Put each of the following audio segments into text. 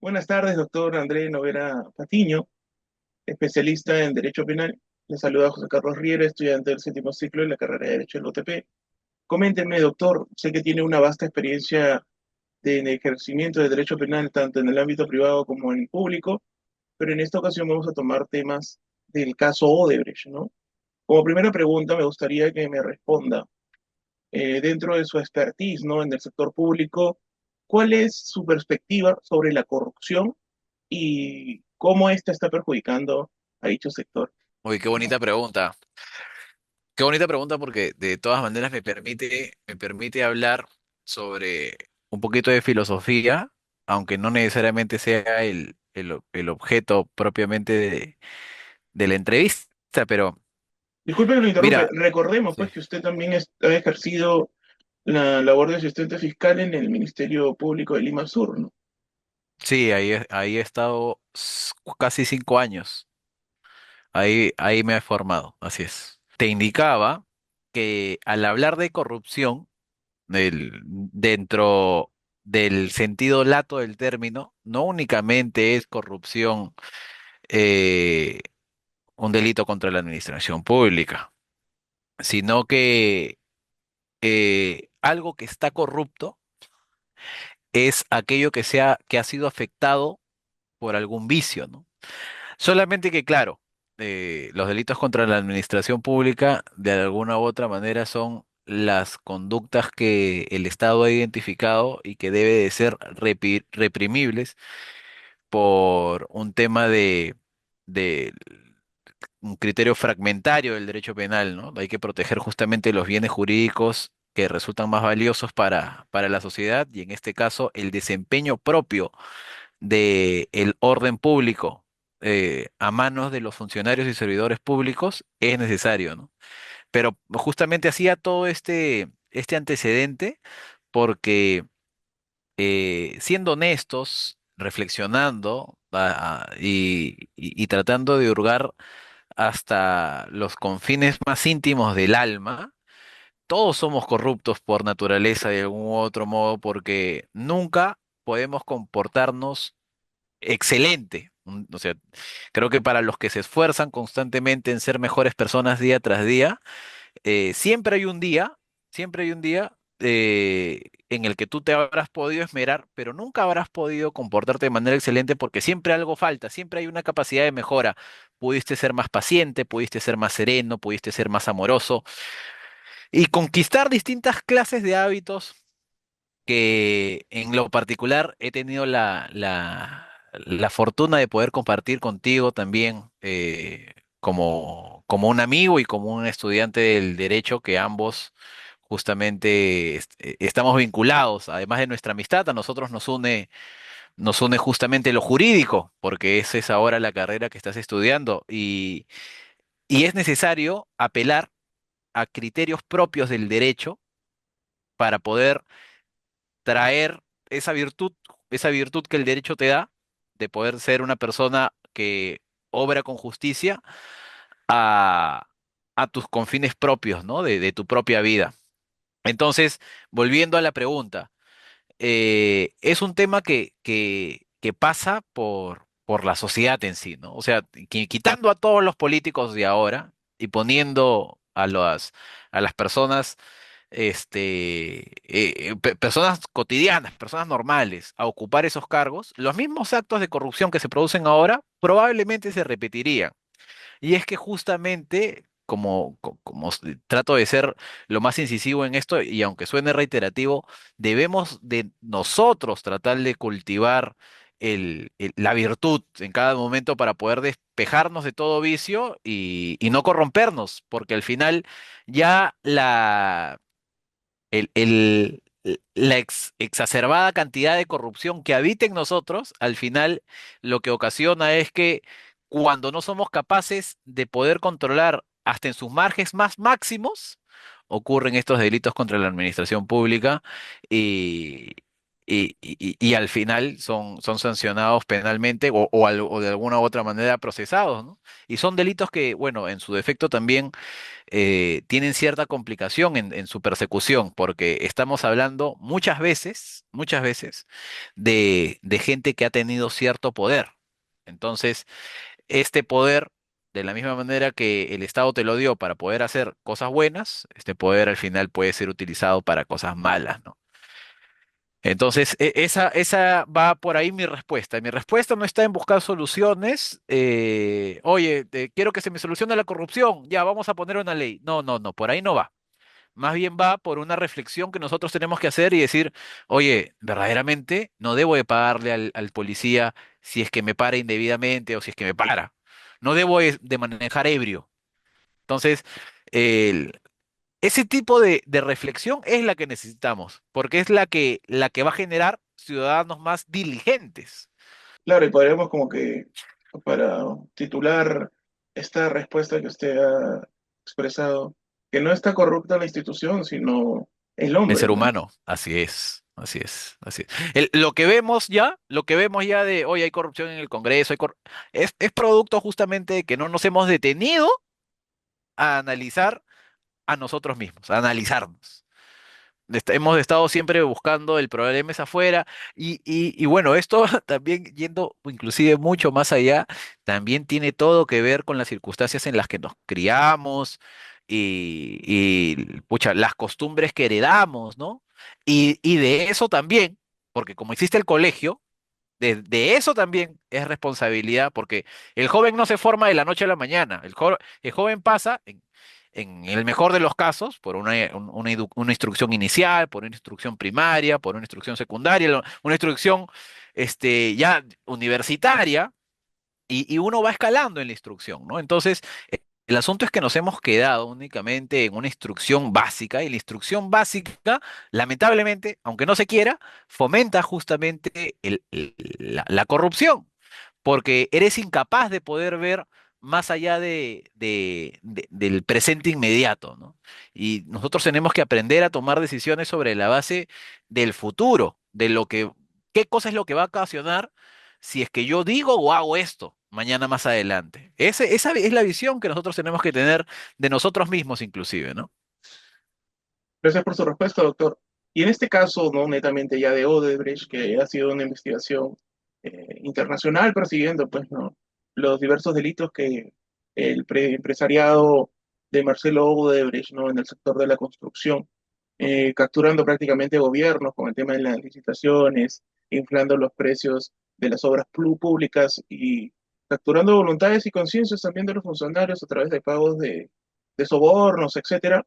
Buenas tardes, doctor André Novera Patiño, especialista en Derecho Penal. Le saluda José Carlos Riera, estudiante del séptimo ciclo de la carrera de Derecho en la UTP. Coménteme, doctor, sé que tiene una vasta experiencia en ejercimiento de Derecho Penal, tanto en el ámbito privado como en el público, pero en esta ocasión vamos a tomar temas del caso Odebrecht, ¿no? Como primera pregunta, me gustaría que me responda, dentro de su expertise, ¿no? En el sector público, ¿cuál es su perspectiva sobre la corrupción y cómo ésta está perjudicando a dicho sector? Uy, qué bonita pregunta. Qué bonita pregunta porque de todas maneras me permite hablar sobre un poquito de filosofía, aunque no necesariamente sea el objeto propiamente de la entrevista, pero Disculpe que lo interrumpe. mira, Recordemos, sí, pues, que usted también ha ejercido la labor de asistente fiscal en el Ministerio Público de Lima Sur, ¿no? sí, ahí he estado casi 5 años. Ahí me he formado, así es. Te indicaba que al hablar de corrupción, dentro del sentido lato del término, no únicamente es corrupción eh, un delito contra la administración pública, sino que algo que está corrupto es aquello que ha sido afectado por algún vicio, ¿no? Solamente que, claro, los delitos contra la administración pública, de alguna u otra manera, son las conductas que el Estado ha identificado y que debe de ser reprimibles por un tema de un criterio fragmentario del derecho penal, ¿no? Hay que proteger justamente los bienes jurídicos que resultan más valiosos para la sociedad y en este caso el desempeño propio del orden público a manos de los funcionarios y servidores públicos es necesario, ¿no? Pero justamente hacía todo este antecedente porque siendo honestos, reflexionando y tratando de hurgar hasta los confines más íntimos del alma, todos somos corruptos por naturaleza de algún u otro modo porque nunca podemos comportarnos excelente. O sea, creo que para los que se esfuerzan constantemente en ser mejores personas día tras día, siempre hay un día en el que tú te habrás podido esmerar, pero nunca habrás podido comportarte de manera excelente porque siempre algo falta, siempre hay una capacidad de mejora. Pudiste ser más paciente, pudiste ser más sereno, pudiste ser más amoroso y conquistar distintas clases de hábitos que en lo particular he tenido la fortuna de poder compartir contigo también como un amigo y como un estudiante del derecho que ambos justamente estamos vinculados, además de nuestra amistad, a nosotros nos une justamente lo jurídico, porque esa es ahora la carrera que estás estudiando y es necesario apelar a criterios propios del derecho para poder traer esa virtud, esa virtud que el derecho te da, de poder ser una persona que obra con justicia a, a tus confines propios, ¿no? De tu propia vida. Entonces, volviendo a la pregunta, es un tema que pasa por la sociedad en sí, ¿no? O sea, quitando a todos los políticos de ahora y poniendo a las personas personas cotidianas, personas normales, a ocupar esos cargos, los mismos actos de corrupción que se producen ahora probablemente se repetirían. Y es que justamente, trato de ser lo más incisivo en esto, y aunque suene reiterativo, debemos de nosotros tratar de cultivar la virtud en cada momento para poder despejarnos de todo vicio y no corrompernos, porque al final ya la exacerbada cantidad de corrupción que habita en nosotros, al final lo que ocasiona es que cuando no somos capaces de poder controlar hasta en sus márgenes más máximos, ocurren estos delitos contra la administración pública y, y al final son sancionados penalmente o de alguna u otra manera procesados, ¿no? Y son delitos que, bueno, en su defecto también tienen cierta complicación en su persecución, porque estamos hablando muchas veces, de gente que ha tenido cierto poder. Entonces, este poder, de la misma manera que el Estado te lo dio para poder hacer cosas buenas, este poder al final puede ser utilizado para cosas malas, ¿no? Entonces, esa va por ahí mi respuesta. Mi respuesta no está en buscar soluciones. Oye, quiero que se me solucione la corrupción. Ya, vamos a poner una ley. No, no, no, por ahí no va. Más bien va por una reflexión que nosotros tenemos que hacer y decir, oye, verdaderamente no debo de pagarle al policía si es que me para indebidamente o si es que me para. No debo de manejar ebrio. Entonces, ese tipo de reflexión es la que necesitamos, porque es la que va a generar ciudadanos más diligentes. Claro, y podríamos como que, para titular esta respuesta que usted ha expresado, que no está corrupta la institución, sino el El hombre, ser ¿no? humano, así es, así es, así es. Lo que vemos ya de hoy hay corrupción en el Congreso, es producto justamente de que no nos hemos detenido a analizar a nosotros mismos, a analizarnos. Hemos estado siempre buscando el problema es afuera y bueno, esto también yendo inclusive mucho más allá, también tiene todo que ver con las circunstancias en las que nos criamos pucha, las costumbres que heredamos, ¿no? Y de eso también, porque como existe el colegio, de eso también es responsabilidad, porque el joven no se forma de la noche a la mañana. El joven pasa, en el mejor de los casos, por una instrucción inicial, por una instrucción primaria, por una instrucción secundaria, una instrucción ya universitaria, y uno va escalando en la instrucción, ¿no? Entonces, el asunto es que nos hemos quedado únicamente en una instrucción básica, y la instrucción básica, lamentablemente, aunque no se quiera, fomenta justamente la corrupción, porque eres incapaz de poder ver más allá del presente inmediato, ¿no? Y nosotros tenemos que aprender a tomar decisiones sobre la base del futuro, qué cosa es lo que va a ocasionar si es que yo digo o hago esto mañana más adelante. Esa es la visión que nosotros tenemos que tener de nosotros mismos inclusive, ¿no? Gracias por su respuesta, doctor. Y en este caso, no netamente ya de Odebrecht, que ha sido una investigación internacional persiguiendo, pues, ¿no? Los diversos delitos que el empresariado de Marcelo Odebrecht, ¿no? En el sector de la construcción, capturando prácticamente gobiernos con el tema de las licitaciones, inflando los precios de las obras públicas y capturando voluntades y conciencias también de los funcionarios a través de pagos de sobornos, etcétera.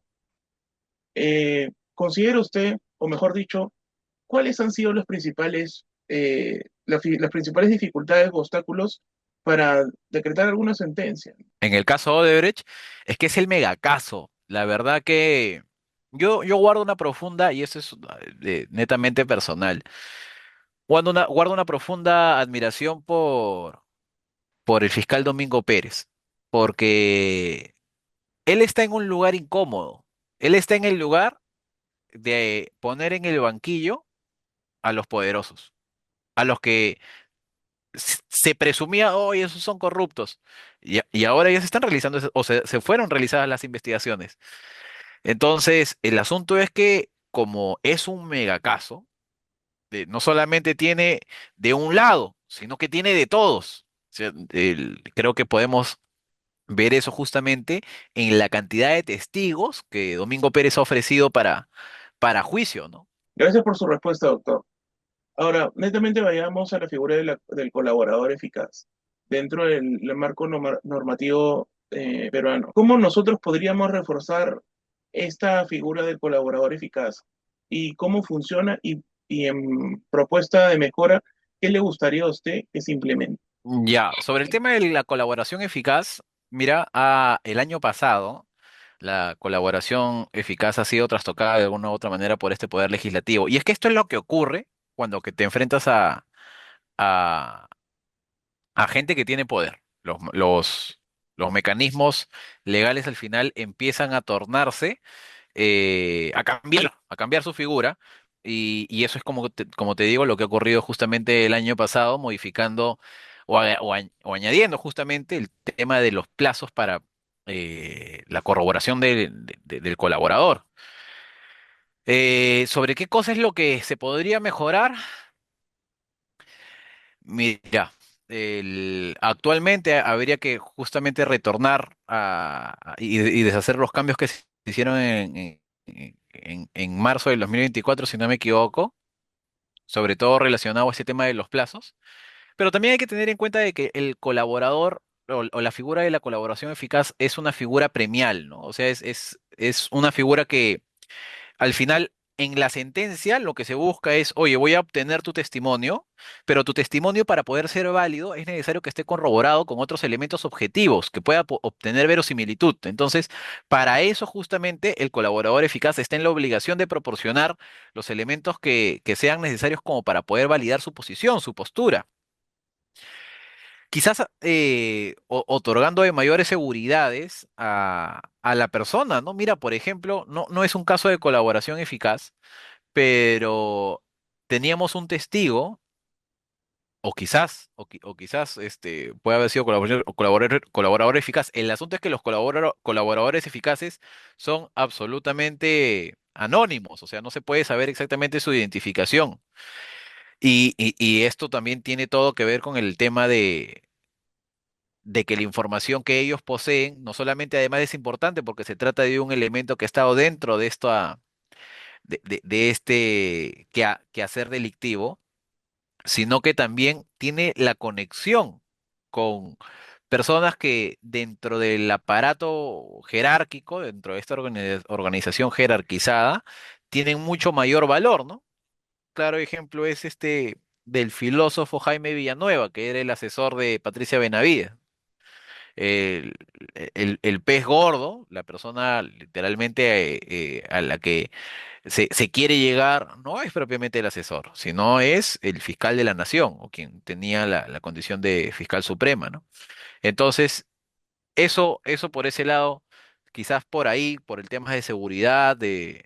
¿Considera usted, o mejor dicho, cuáles han sido los principales, las principales dificultades o obstáculos para decretar alguna sentencia? En el caso de Odebrecht, es que es el megacaso. La verdad que yo guardo una profunda, y eso es netamente personal, guardo una profunda admiración por el fiscal Domingo Pérez, porque él está en un lugar incómodo. Él está en el lugar de poner en el banquillo a los poderosos, a los que se presumía, hoy esos son corruptos. Y ahora ya se están realizando, o se fueron realizadas las investigaciones. Entonces, el asunto es que como es un megacaso, no solamente tiene de un lado, sino que tiene de todos. O sea, creo que podemos ver eso justamente en la cantidad de testigos que Domingo Pérez ha ofrecido para juicio, ¿no? Gracias por su respuesta, doctor. Ahora, netamente vayamos a la figura del colaborador eficaz dentro del marco normativo peruano. ¿Cómo nosotros podríamos reforzar esta figura del colaborador eficaz? ¿Y cómo funciona? Y en propuesta de mejora, ¿qué le gustaría a usted que se implemente? Ya, sobre el tema de la colaboración eficaz, mira, el año pasado la colaboración eficaz ha sido trastocada de alguna u otra manera por este poder legislativo. Y es que esto es lo que ocurre cuando que te enfrentas a, a gente que tiene poder. Los mecanismos legales al final empiezan a tornarse, a cambiar su figura, y eso es como te digo, lo que ha ocurrido justamente el año pasado, modificando o añadiendo justamente el tema de los plazos para la corroboración del colaborador. ¿Sobre qué cosa es lo que se podría mejorar? Mira, actualmente habría que justamente retornar y deshacer los cambios que se hicieron en marzo del 2024, si no me equivoco, sobre todo relacionado a ese tema de los plazos. Pero también hay que tener en cuenta de que el colaborador o la figura de la colaboración eficaz es una figura premial, ¿no? O sea, es una figura que al final, en la sentencia, lo que se busca es, oye, voy a obtener tu testimonio, pero tu testimonio para poder ser válido es necesario que esté corroborado con otros elementos objetivos, que pueda obtener verosimilitud. Entonces, para eso justamente el colaborador eficaz está en la obligación de proporcionar los elementos que sean necesarios como para poder validar su posición, su postura. Quizás otorgando de mayores seguridades a la persona, ¿no? Mira, por ejemplo, no es un caso de colaboración eficaz, pero teníamos un testigo, o quizás puede haber sido colaborador eficaz. El asunto es que los colaboradores eficaces son absolutamente anónimos, o sea, no se puede saber exactamente su identificación. Y esto también tiene todo que ver con el tema de que la información que ellos poseen, no solamente además es importante porque se trata de un elemento que ha estado dentro de este quehacer delictivo, sino que también tiene la conexión con personas que dentro del aparato jerárquico, dentro de esta organización jerarquizada, tienen mucho mayor valor, ¿no? Claro ejemplo es este del filósofo Jaime Villanueva, que era el asesor de Patricia Benavides. El, el pez gordo, la persona literalmente a la que se quiere llegar, no es propiamente el asesor, sino es el fiscal de la nación o quien tenía la condición de fiscal suprema, ¿no? Entonces, eso por ese lado, quizás por ahí, por el tema de seguridad, de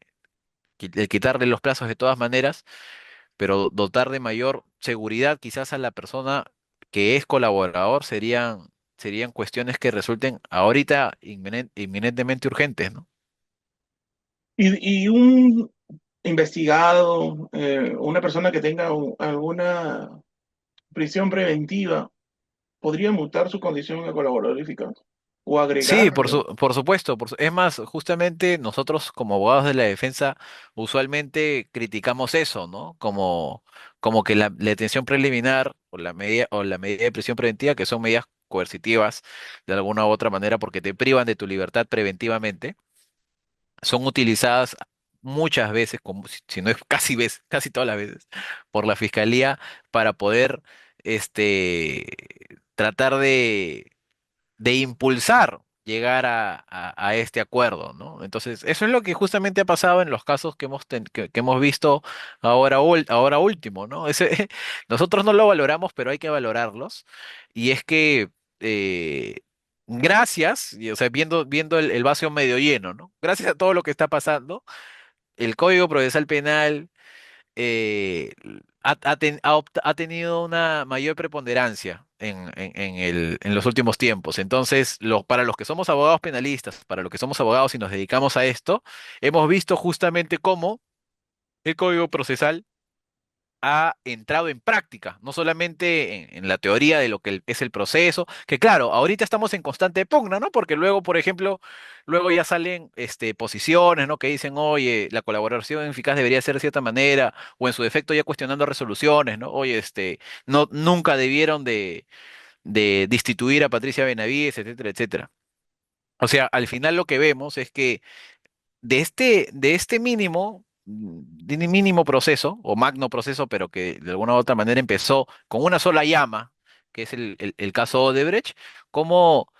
quitarle los plazos de todas maneras, pero dotar de mayor seguridad quizás a la persona que es colaborador serían cuestiones que resulten ahorita inminentemente urgentes, ¿no? Y un investigado, una persona que tenga alguna prisión preventiva, podría mutar su condición de colaborador eficaz o Sí, agregarle. por supuesto. Es más, justamente nosotros como abogados de la defensa usualmente criticamos eso, ¿no? Como que la detención preliminar o la medida de prisión preventiva, que son medidas coercitivas de alguna u otra manera porque te privan de tu libertad preventivamente, son utilizadas muchas veces, como si no es casi todas las veces, por la fiscalía para poder este, tratar de impulsar llegar a este acuerdo, ¿no? Entonces, eso es lo que justamente ha pasado en los casos que hemos visto ahora último, ¿no? Nosotros no lo valoramos, pero hay que valorarlos. Y es que gracias, o sea, viendo el vaso medio lleno, ¿no? Gracias a todo lo que está pasando, el Código Procesal Penal eh, ha tenido una mayor preponderancia en los últimos tiempos. Entonces, para los que somos abogados penalistas, para los que somos abogados y nos dedicamos a esto, hemos visto justamente cómo el Código Procesal ha entrado en práctica, no solamente en la teoría de lo que es el proceso, que claro, ahorita estamos en constante pugna, ¿no? Porque luego, por ejemplo, luego ya salen posiciones, ¿no? Que dicen, oye, la colaboración eficaz debería ser de cierta manera, o en su defecto ya cuestionando resoluciones, ¿no? Oye, no, nunca debieron de destituir a Patricia Benavides, etcétera, etcétera. O sea, al final lo que vemos es que de este mínimo proceso, o magno proceso, pero que de alguna u otra manera empezó con una sola llama, que es el caso Odebrecht, como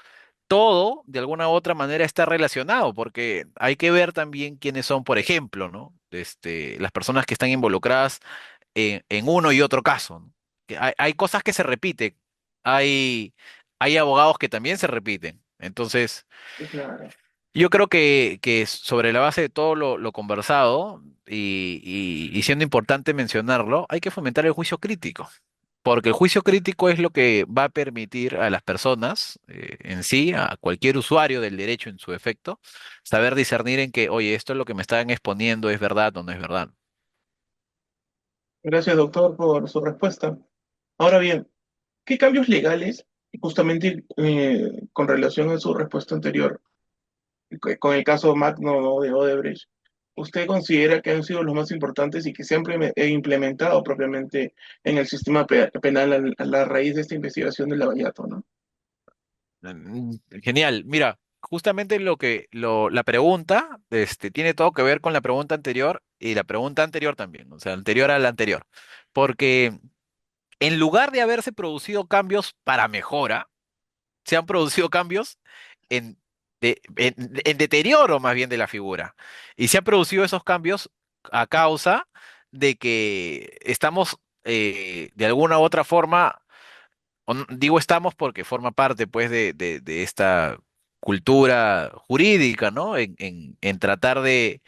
todo de alguna u otra manera está relacionado, porque hay que ver también quiénes son, por ejemplo, ¿no? Las personas que están involucradas en uno y otro caso, ¿no? Que hay cosas que se repiten, hay, hay abogados que también se repiten. Entonces, Claro. Yo creo que sobre la base de todo lo conversado y siendo importante mencionarlo, hay que fomentar el juicio crítico, porque el juicio crítico es lo que va a permitir a las personas en sí, a cualquier usuario del derecho en su efecto, saber discernir en que, oye, esto es lo que me están exponiendo, ¿es verdad o no es verdad? Gracias, doctor, por su respuesta. Ahora bien, ¿qué cambios legales, y justamente con relación a su respuesta anterior, con el caso Magno, ¿no?, de Odebrecht, usted considera que han sido los más importantes y que se han implementado propiamente en el sistema penal a la raíz de esta investigación del Lavallato, ¿no? Genial. Mira, justamente la pregunta, tiene todo que ver con la pregunta anterior y la pregunta anterior también, o sea, anterior a la anterior. Porque en lugar de haberse producido cambios para mejora, se han producido cambios en, en deterioro más bien de la figura. Y se han producido esos cambios a causa de que estamos de alguna u otra forma digo estamos porque forma parte pues de esta cultura jurídica, ¿no? En tratar de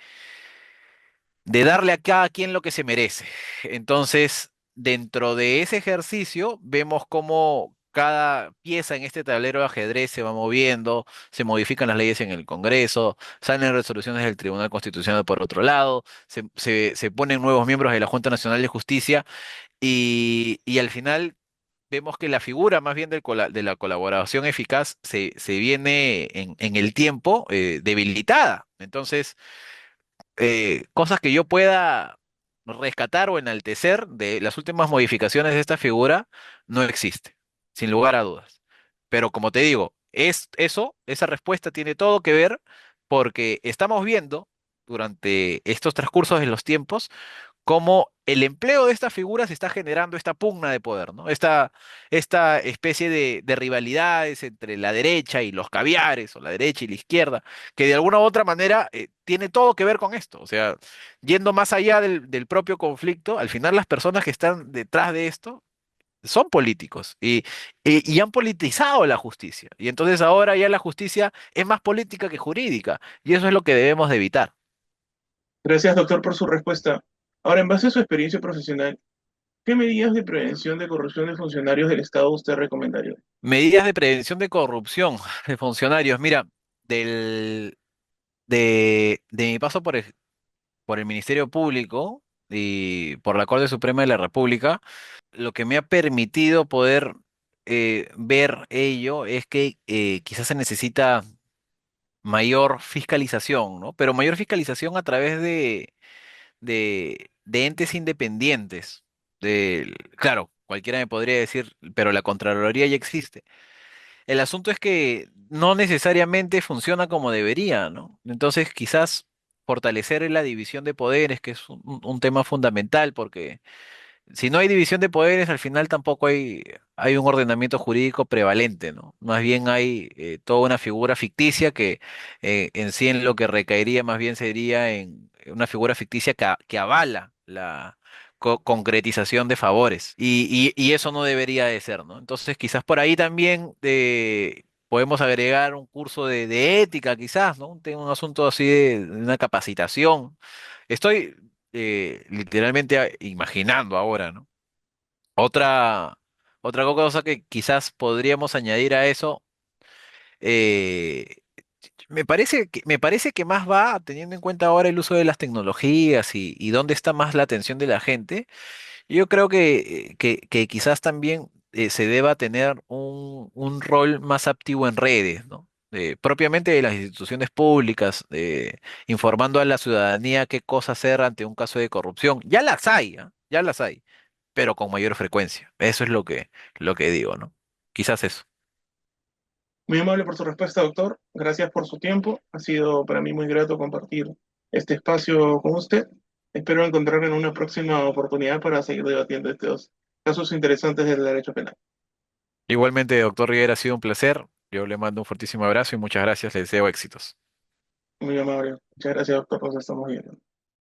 darle a cada quien lo que se merece. Entonces, dentro de ese ejercicio, vemos cómo cada pieza en este tablero de ajedrez se va moviendo, se modifican las leyes en el Congreso, salen resoluciones del Tribunal Constitucional por otro lado, se ponen nuevos miembros de la Junta Nacional de Justicia y al final vemos que la figura más bien de la colaboración eficaz se viene en el tiempo debilitada. Entonces, cosas que yo pueda rescatar o enaltecer de las últimas modificaciones de esta figura no existe, sin lugar a dudas. Pero como te digo, esa respuesta tiene todo que ver porque estamos viendo durante estos transcursos de los tiempos cómo el empleo de estas figuras está generando esta pugna de poder, ¿no? Esta especie de rivalidades entre la derecha y los caviares, o la derecha y la izquierda, que de alguna u otra manera tiene todo que ver con esto. O sea, yendo más allá del propio conflicto, al final las personas que están detrás de esto son políticos y han politizado la justicia. Y entonces ahora ya la justicia es más política que jurídica, y eso es lo que debemos de evitar. Gracias, doctor, por su respuesta. Ahora, en base a su experiencia profesional, ¿qué medidas de prevención de corrupción de funcionarios del Estado usted recomendaría? Medidas de prevención de corrupción de funcionarios. Mira, de mi paso por el Ministerio Público y por la Corte Suprema de la República, lo que me ha permitido poder ver ello es que quizás se necesita mayor fiscalización, ¿no? Pero mayor fiscalización a través de entes independientes. Claro, cualquiera me podría decir, pero la Contraloría ya existe. El asunto es que no necesariamente funciona como debería, ¿no? Entonces, quizás fortalecer la división de poderes, que es un tema fundamental, porque si no hay división de poderes, al final tampoco hay un ordenamiento jurídico prevalente, ¿no? Más bien hay toda una figura ficticia que en sí en lo que recaería más bien sería en una figura ficticia que avala la concretización de favores. Y eso no debería de ser, ¿no? Entonces quizás por ahí también podemos agregar un curso de ética, quizás, ¿no? Un asunto así de una capacitación. Estoy literalmente imaginando ahora, ¿no? Otra, otra cosa que quizás podríamos añadir a eso, eh, me parece que más va, teniendo en cuenta ahora el uso de las tecnologías y dónde está más la atención de la gente, yo creo que quizás también se deba tener un rol más activo en redes, ¿no? Propiamente de las instituciones públicas, informando a la ciudadanía qué cosa hacer ante un caso de corrupción. Ya las hay, ¿ah? Ya las hay, pero con mayor frecuencia. Eso es lo que digo, ¿no? Quizás eso. Muy amable por su respuesta, doctor. Gracias por su tiempo. Ha sido para mí muy grato compartir este espacio con usted. Espero encontrar en una próxima oportunidad para seguir debatiendo estos casos interesantes del derecho penal. Igualmente, doctor Rivera, ha sido un placer. Yo le mando un fortísimo abrazo y muchas gracias. Le deseo éxitos. Muy amable. Muchas gracias, doctor. Nos estamos viendo.